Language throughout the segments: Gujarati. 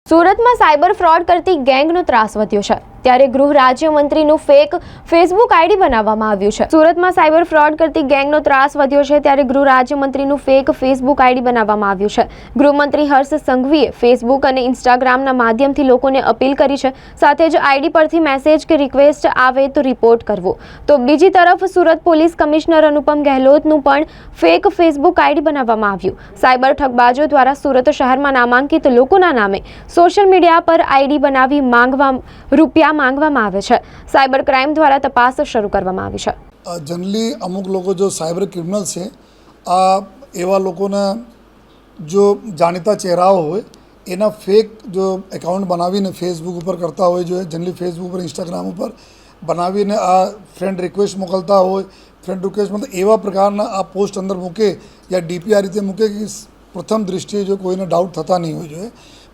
સુરતમાં સાયબર ફ્રોડ કરતી ગેંગનો ત્રાસ વધ્યો છે ત્યારે ગૃહ રાજ્યમંત્રીનું ફેક ફેસબુક આઈડી બનાવવામાં આવ્યું છે। સુરતમાં સાયબર ફ્રોડ કરતી ગેંગનો ત્રાસ વધ્યો છે ત્યારે ગૃહ રાજ્યમંત્રીનું ફેક ફેસબુક આઈડી બનાવવામાં આવ્યું છે। ગૃહમંત્રી હર્ષ સંઘવીએ ફેસબુક અને ઇન્સ્ટાગ્રામના માધ્યમથી લોકોને અપીલ કરી છે। સાથે જ આઈડી પરથી મેસેજ કે રિક્વેસ્ટ આવે તો રિપોર્ટ કરવો। તો બીજી તરફ સુરત પોલીસ કમિશનર અનુપમ ગહેલોતનું પણ ફેક ફેસબુક આઈડી બનાવવામાં આવ્યું। સાયબર ઠગબાજો દ્વારા સુરત શહેરમાં નામાંકિત લોકોના નામે સોશિયલ મીડિયા પર આઈડી બનાવી રૂપિયા માંગવામાં આવે છે। સાયબર ક્રાઇમ દ્વારા તપાસ શરૂ કરવામાં આવી છે। जनरली अमुक लोग जो साइबर क्रिमिनल्स है एवं लोगों ने जो जाણીતા ચહેરાઓ હોય એના ફેક જો એકાઉન્ટ બનાવીને ફેસબુક ઉપર કરતા હોય जो है जनरली फेसबुक पर इंस्टाग्राम पर બનાવીને આ ફ્રેન્ડ રિક્વેસ્ટ મોકલતા હોય। ફ્રેન્ડ રિક્વેસ્ટ मतलब એવા પ્રકારના આ પોસ્ટ અંદર મૂકે या डीपी आ रीते मूके कि प्रथम दृष्टिए जो कोईने डाउट थता नहीं हो જોઈએ।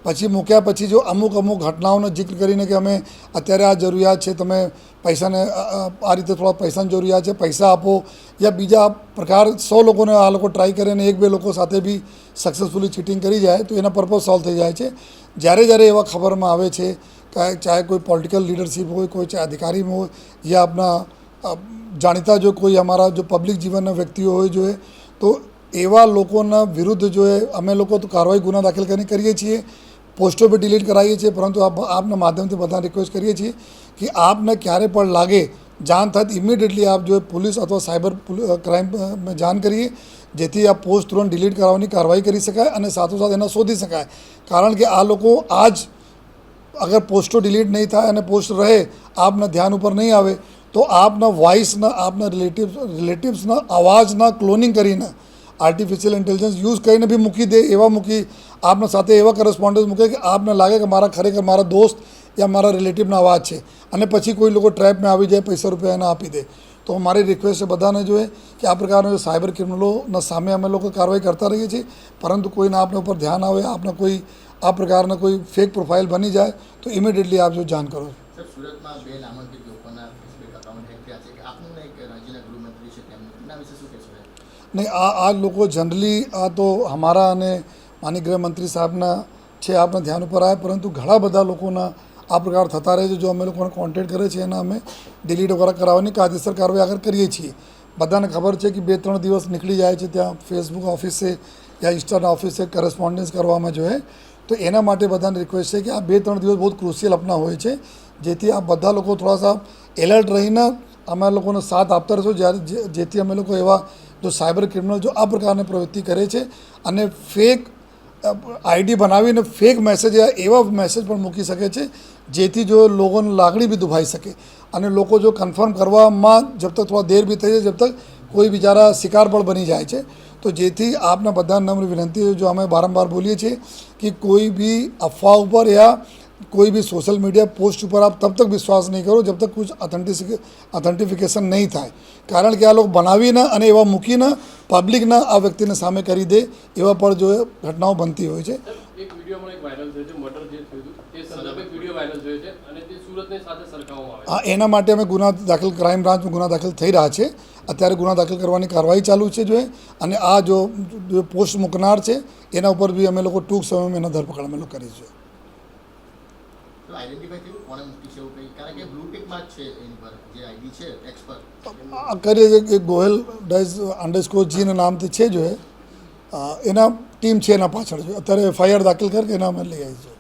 પછી મૂક્યા પછી જો અમુક ઘટનાઓનો જિક્ર કરીને કે અમે અત્યારે આ જરૂરિયાત છે, તમે પૈસાને આ રીતે થોડા પૈસાની જરૂરિયાત છે, પૈસા આપો, યા બીજા પ્રકાર 100 લોકોને આ લોકો ટ્રાય કરે અને 1-2 લોકો સાથે બી સક્સેસફુલી ચીટિંગ કરી જાય તો એના પર્પઝ સોલ્વ થઈ જાય છે। જ્યારે એવા ખબરમાં આવે છે ચાહે કોઈ પોલિટિકલ લીડરશિપ હોય, કોઈ ચાહે અધિકારી હોય યા આપણા જાણીતા જો કોઈ અમારા જો પબ્લિક જીવનના વ્યક્તિઓ હોય જોઈએ તો એવા લોકોના વિરુદ્ધ જો અમે લોકો તો કાર્યવાહી ગુના દાખલ કરીને કરીએ છીએ। પોસ્ટો પર ડિલીટ કરાવીએ છીએ, પરંતુ આપના માધ્યમથી બધા રિક્વેસ્ટ કરીએ છીએ કે આપને ક્યારે પણ લાગે જાણ થાય ઇમિડિયેટલી આપ જો પોલીસ અથવા સાયબર ક્રાઇમમાં જાણ કરીએ જેથી આ પોસ્ટ તુરંત ડિલીટ કરાવવાની કાર્યવાહી કરી શકાય અને સાથોસાથ એને શોધી શકાય। કારણ કે આ લોકો આજ અગર પોસ્ટો ડિલીટ નહીં થાય અને પોસ્ટ રહે આપના ધ્યાન ઉપર નહીં આવે તો આપના વોઇસના આપના રિલેટિવ્સના અવાજના ક્લોનિંગ કરીને આર્ટિફિશિયલ ઇન્ટેલિજન્સ યુઝ કરીને બી મૂકી દે, એવા મૂકી આપના સાથે એવા કરસ્પોન્ડન્સ મૂકે કે આપને લાગે કે મારા ખરેખર મારા દોસ્ત યા મારા રિલેટિવના અવાજ છે અને પછી કોઈ લોકો ટ્રેપમાં આવી જાય, પૈસા રૂપિયા એને આપી દે। તો મારી રિક્વેસ્ટ છે બધાને જોઈએ કે આ પ્રકારના સાયબર ક્રિમિનલોના સામે અમે લોકો કાર્યવાહી કરતા રહીએ છીએ, પરંતુ કોઈને આપને ઉપર ધ્યાન આવે, આપને કોઈ આ પ્રકારના કોઈ ફેક પ્રોફાઇલ બની જાય તો ઇમિડિયેટલી આપ જો જાણ કરો। સુરતમાં 2 નામાંકિત લોકોના ફેસબુક એકાઉન્ટ હેક થયા છે કે આપનું એક રાજ્યના ગૃહમંત્રી છે તેમના વિશે શું કહેશો? नहीं आ लोग जनरली आ तो हमारा અને માનનીય ગૃહમંત્રી સાહેબના છે આપના ધ્યાન ઉપર આવે, પરંતુ ઘણા બધા લોકોના આ પ્રકાર થતા રહે છે। જો અમે લોકોને કોન્ટેક્ટ કરે છે એના અમે ડિલીટ વગેરે કરાવવાની કાયદેસર કાર્યવાહી આગળ કરીએ છીએ। બધાને ખબર છે કે 2-3 દિવસ નીકળી જાય છે ત્યાં ફેસબુક ઓફિસે યા ઇન્સ્ટાના ઓફિસે કરસ્પોન્ડન્સ કરવામાં જોઈએ, તો એના માટે બધાને રિક્વેસ્ટ છે કે આ 2-3 દિવસ બહુ ક્રુશિયલ આપના હોય છે, જેથી આ બધા લોકો થોડા એલર્ટ રહીને અમે લોકોનો સાથ આપતા રહીશું જેથી અમે લોકો એવા जो साइबर क्रिमिनल जो आ प्रकार प्रवृत्ति करे છે અને ફેક આઈડી બનાવીને ફેક મેસેજ એવા મેસેજ પણ મૂકી શકે છે જેથી જો લોકોની લાગણી બી દુભાઈ શકે અને લોકો જો કન્ફર્મ કરવામાં જબ તક થોડા દેર બી થઈ જાય જબ તક કોઈ બિચારા શિકાર પણ બની જાય છે। તો જેથી આપના બધા નમ્ર વિનંતી જો અમે વારંવાર બોલીએ છીએ કે કોઈ भी अफवाह ઉપર या कोई भी सोशल मीडिया पोस्ट पर आप तब तक विश्वास नहीं करो जब तक कुछ ऑथेंटिफिकेशन नहीं था। कारण कि आ लोग बनावीने અને એવા મૂકીને પબ્લિકના આ વ્યક્તિને સામે કરી દે એવા પર જો ઘટનાઓ બનતી હોય છે। એક વિડિયોમાં એક વાયરલ થયો છે, મર્ડર જે થયું તે સંદર્ભે વિડિયો વાયરલ થયો છે અને તે સુરતની સાથે સરખાવવામાં આવે છે। હા, એના માટે અમે ગુના દાખલ ક્રાઇમ બ્રાન્ચમાં ગુના દાખલ થઈ રહ્યા છે। અત્યારે ગુના દાખલ કરવાની કાર્યવાહી ચાલુ છે જો અને આ જો પોસ્ટ મૂકનાર છે એના ઉપર બી અમે લોકો ટૂંક સમયમાં એના ધરપકડ અમે લોકો કરીશું। આઈડેન્ટિફાઈ થયું કોણે મૂકી છે એવું કંઈ? કારણ કે બ્લુ ટિક માર્ક છે એની પર જે આઈડી છે એક્સ પર કરીએ છીએ એક ગોહિલ _G ના નામથી છે જો એના ટીમ છે એના પાછળ જો અત્યારે FIR દાખલ કરીને એના અમે લઈ આવીશું।